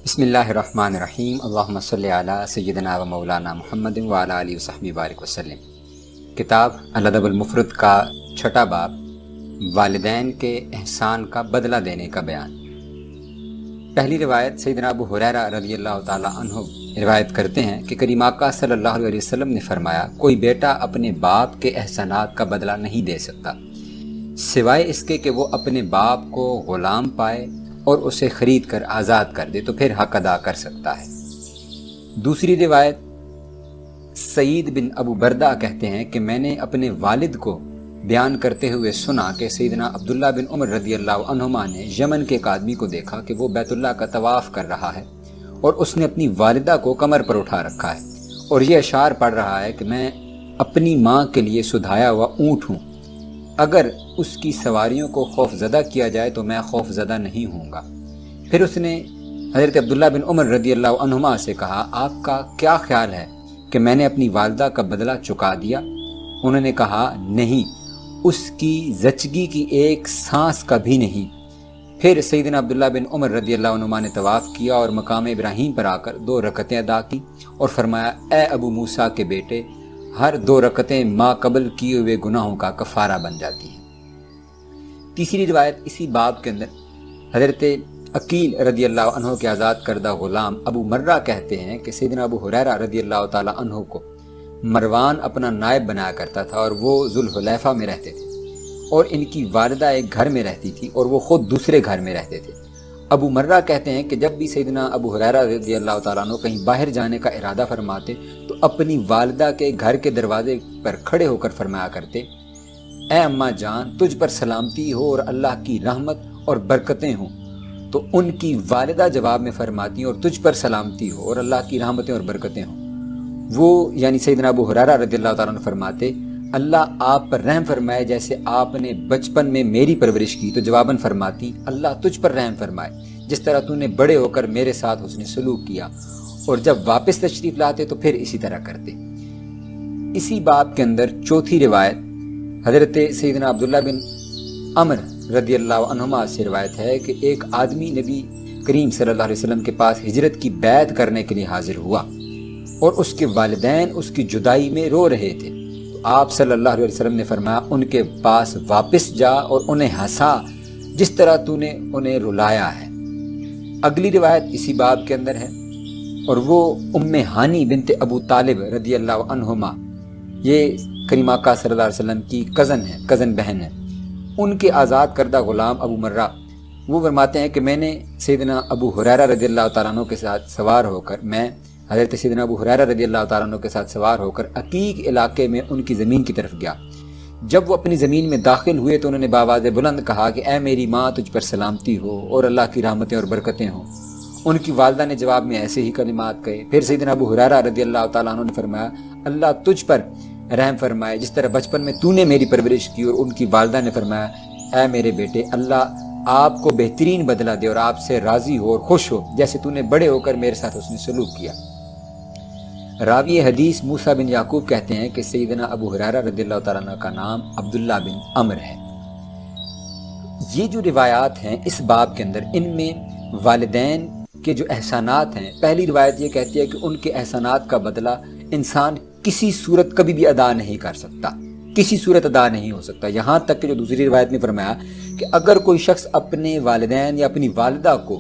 بسم اللہ الرحمن الرحیم اللہم صلی علی سیدنا و مولانا محمد و علی آلہ وصحبہ بارک وسلم۔ کتاب الادب المفرد کا چھٹا باب، والدین کے احسان کا بدلہ دینے کا بیان۔ پہلی روایت سیدنا ابو ہریرہ رضی اللہ تعالی عنہ روایت کرتے ہیں کہ کریم آقا صلی اللہ علیہ وسلم نے فرمایا، کوئی بیٹا اپنے باپ کے احسانات کا بدلہ نہیں دے سکتا سوائے اس کے کہ وہ اپنے باپ کو غلام پائے اور اسے خرید کر آزاد کر دے تو پھر حق ادا کر سکتا ہے۔ دوسری روایت سعید بن ابو بردہ کہتے ہیں کہ میں نے اپنے والد کو بیان کرتے ہوئے سنا کہ سیدنا عبداللہ بن عمر رضی اللہ عنہما نے یمن کے ایک آدمی کو دیکھا کہ وہ بیت اللہ کا طواف کر رہا ہے اور اس نے اپنی والدہ کو کمر پر اٹھا رکھا ہے اور یہ اشعار پڑھ رہا ہے کہ میں اپنی ماں کے لیے سدھایا ہوا اونٹ ہوں، اگر اس کی سواریوں کو خوف زدہ کیا جائے تو میں خوف زدہ نہیں ہوں گا۔ پھر اس نے حضرت عبداللہ بن عمر رضی اللہ عنہما سے کہا، آپ کا کیا خیال ہے کہ میں نے اپنی والدہ کا بدلہ چکا دیا؟ انہوں نے کہا، نہیں، اس کی زچگی کی ایک سانس کا بھی نہیں۔ پھر سیدنا عبداللہ بن عمر رضی اللہ عنہما نے طواف کیا اور مقام ابراہیم پر آ کر 2 رکعتیں ادا کی اور فرمایا، اے ابو موسیٰ کے بیٹے، ہر 2 رکعتیں ما قبل کیے ہوئے گناہوں کا کفارہ بن جاتی ہیں۔ تیسری روایت اسی باب کے اندر حضرت عقیل رضی اللہ عنہ کے آزاد کردہ غلام ابو مرہ کہتے ہیں کہ سیدنا ابو ہریرہ رضی اللہ تعالی عنہ کو مروان اپنا نائب بنایا کرتا تھا اور وہ ذوالحلیفہ میں رہتے تھے اور ان کی والدہ ایک گھر میں رہتی تھی اور وہ خود دوسرے گھر میں رہتے تھے۔ ابو مرہ کہتے ہیں کہ جب بھی سیدنا ابو ہریرہ رضی اللہ تعالیٰ عنہ کہیں باہر جانے کا ارادہ فرماتے تو اپنی والدہ کے گھر کے دروازے پر کھڑے ہو کر فرمایا کرتے، اے اماں جان، تجھ پر سلامتی ہو اور اللہ کی رحمت اور برکتیں ہوں۔ تو ان کی والدہ جواب میں فرماتی اور تجھ پر سلامتی ہو اور اللہ کی رحمتیں اور برکتیں ہوں۔ وہ یعنی سیدنا ابو ہریرہ رضی اللہ تعالیٰ عنہ فرماتے، اللہ آپ پر رحم فرمائے جیسے آپ نے بچپن میں میری پرورش کی۔ تو جواباً فرماتی، اللہ تجھ پر رحم فرمائے جس طرح تو نے بڑے ہو کر میرے ساتھ حسن سلوک کیا، اور جب واپس تشریف لاتے تو پھر اسی طرح کرتے۔ اسی باب کے اندر چوتھی روایت حضرت سیدنا عبداللہ بن عمر رضی اللہ عنہما سے روایت ہے کہ ایک آدمی نبی کریم صلی اللہ علیہ وسلم کے پاس ہجرت کی بیعت کرنے کے لیے حاضر ہوا اور اس کے والدین اس کی جدائی میں رو رہے تھے۔ تو آپ صلی اللہ علیہ وسلم نے فرمایا، ان کے پاس واپس جا اور انہیں ہنسا جس طرح تو نے انہیں رلایا ہے۔ اگلی روایت اسی باب کے اندر ہے اور وہ ام ہانی بنت ابو طالب رضی اللہ عنہما، یہ کریم آقا صلی اللہ علیہ وسلم کی کزن بہن ہے، ان کے آزاد کردہ غلام ابو مرہ، وہ فرماتے ہیں کہ میں نے سیدنا ابو ہریرہ رضی اللہ تعالیٰ عنہ کے ساتھ سوار ہو کر حضرت سیدنا ابو ہریرہ رضی اللہ تعالیٰ عنہ کے ساتھ سوار ہو کر عقیق علاقے میں ان کی زمین کی طرف گیا۔ جب وہ اپنی زمین میں داخل ہوئے تو انہوں نے بآواز بلند کہا کہ اے میری ماں، تجھ پر سلامتی ہو اور اللہ کی رحمتیں اور برکتیں ہوں۔ ان کی والدہ نے جواب میں ایسے ہی کلمات کہے۔ پھر سیدنا ابو ہریرہ رضی اللہ تعالیٰ عنہ نے فرمایا، اللہ تجھ پر رحم فرمائے جس طرح بچپن میں تو نے میری پرورش کی۔ اور ان کی والدہ نے فرمایا، اے میرے بیٹے، اللہ آپ کو بہترین بدلہ دے اور آپ سے راضی ہو اور خوش ہو جیسے تو نے بڑے ہو کر میرے ساتھ حسن سلوک کیا۔ راوی حدیث موسیٰ بن یعقوب کہتے ہیں کہ سیدنا ابو ہریرہ رضی اللہ تعالیٰ عنہ کا نام عبداللہ بن عمر ہے۔ یہ جو روایات ہیں اس باب کے اندر، ان میں والدین کے جو احسانات ہیں، پہلی روایت یہ کہتی ہے کہ ان کے احسانات کا بدلہ انسان کسی صورت کبھی بھی ادا نہیں کر سکتا، کسی صورت ادا نہیں ہو سکتا، یہاں تک کہ جو دوسری روایت میں فرمایا کہ اگر کوئی شخص اپنے والدین یا اپنی والدہ کو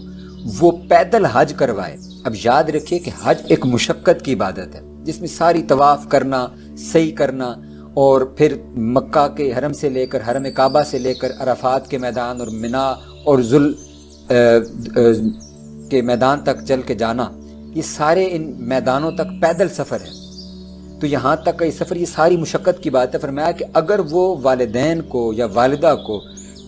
وہ پیدل حج کروائے۔ اب یاد رکھیے کہ حج ایک مشقت کی عبادت ہے جس میں ساری طواف کرنا، سعی کرنا، اور پھر مکہ کے حرم سے لے کر حرم کعبہ سے لے کر عرفات کے میدان اور منا اور ذل کے میدان تک چل کے جانا، یہ سارے ان میدانوں تک پیدل سفر ہے۔ تو یہاں تک کا یہ سفر، یہ ساری مشقت کی بات ہے۔ فرمایا کہ اگر وہ والدین کو یا والدہ کو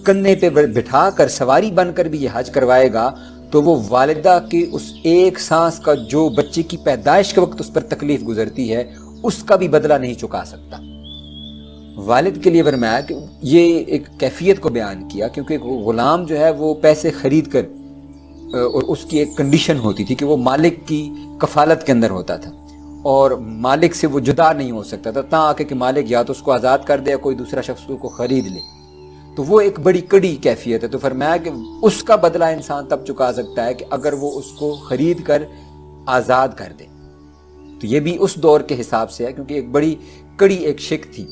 کندھے پہ بٹھا کر سواری بن کر بھی یہ حج کروائے گا تو وہ والدہ کی اس ایک سانس کا جو بچے کی پیدائش کے وقت اس پر تکلیف گزرتی ہے اس کا بھی بدلہ نہیں چکا سکتا۔ والد کے لیے فرمایا کہ یہ ایک کیفیت کو بیان کیا، کیونکہ ایک غلام جو ہے وہ پیسے خرید کر، اور اس کی ایک کنڈیشن ہوتی تھی کہ وہ مالک کی کفالت کے اندر ہوتا تھا اور مالک سے وہ جدا نہیں ہو سکتا تھا، تاں آ کے کہ مالک یا تو اس کو آزاد کر دے یا کوئی دوسرا شخص اس کو خرید لے۔ تو وہ ایک بڑی کڑی کیفیت ہے. تو فرمایا کہ اس کا بدلہ انسان تب چکا سکتا ہے کہ اگر وہ اس کو خرید کر آزاد کر دے. تو یہ بھی اس دور کے حساب سے ہے کیونکہ ایک بڑی کڑی ایک شک تھی.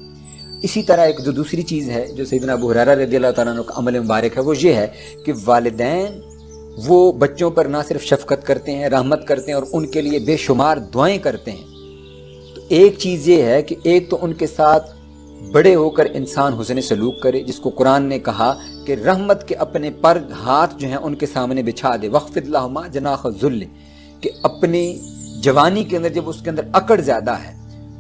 اسی طرح ایک جو دوسری چیز ہے جو سیدنا ابو ہریرہ رضی اللہ تعالیٰ عنہ کا عمل مبارک ہے وہ یہ ہے کہ والدین وہ بچوں پر نہ صرف شفقت کرتے ہیں، رحمت کرتے ہیں اور ان کے لیے بے شمار دعائیں کرتے ہیں. تو ایک چیز یہ ہے کہ ایک تو ان کے ساتھ بڑے ہو کر انسان حسن سلوک کرے، جس کو قرآن نے کہا کہ رحمت کے اپنے پر ہاتھ جو ہیں ان کے سامنے بچھا دے، وَخْفِضْ لَهُمَا جَنَاحَ الذُّلِّ، کہ اپنی جوانی کے اندر جب اس کے اندر اکڑ زیادہ ہے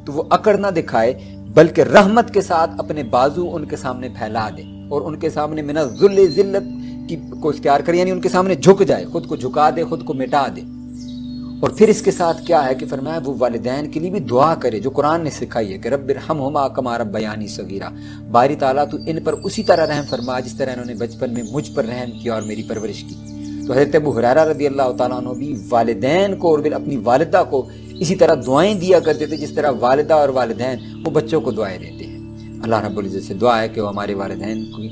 تو وہ اکڑ نہ دکھائے بلکہ رحمت کے ساتھ اپنے بازو ان کے سامنے پھیلا دے اور ان کے سامنے من الذل ذلت کی کو اختیار کرے، یعنی ان کے سامنے جھک جائے، خود کو جھکا دے، خود کو مٹا دے. اور پھر اس کے ساتھ کیا ہے کہ فرمایا وہ والدین کے لیے بھی دعا کرے جو قرآن نے سکھائی ہے کہ رب ارحمہما کما ربیانی صغیرا، باری تعالیٰ تو ان پر اسی طرح رحم فرما جس طرح انہوں نے بچپن میں مجھ پر رحم کیا اور میری پرورش کی. تو حضرت ابو ہریرہ رضی اللہ تعالیٰ عنہ بھی والدین کو اور پھر اپنی والدہ کو اسی طرح دعائیں دیا کرتے تھے جس طرح والدہ اور والدین وہ بچوں کو دعائیں دیتے ہیں. اللہ رب العزت سے دعا ہے کہ وہ ہمارے والدین کو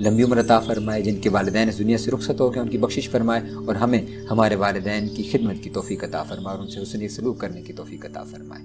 لمبی عمر عطا فرمائے، جن کے والدین اس دنیا سے رخصت ہو کے ان کی بخشش فرمائے، اور ہمیں ہمارے والدین کی خدمت کی توفیق عطا فرمائے اور ان سے حسن سلوک کرنے کی توفیق عطا فرمائے.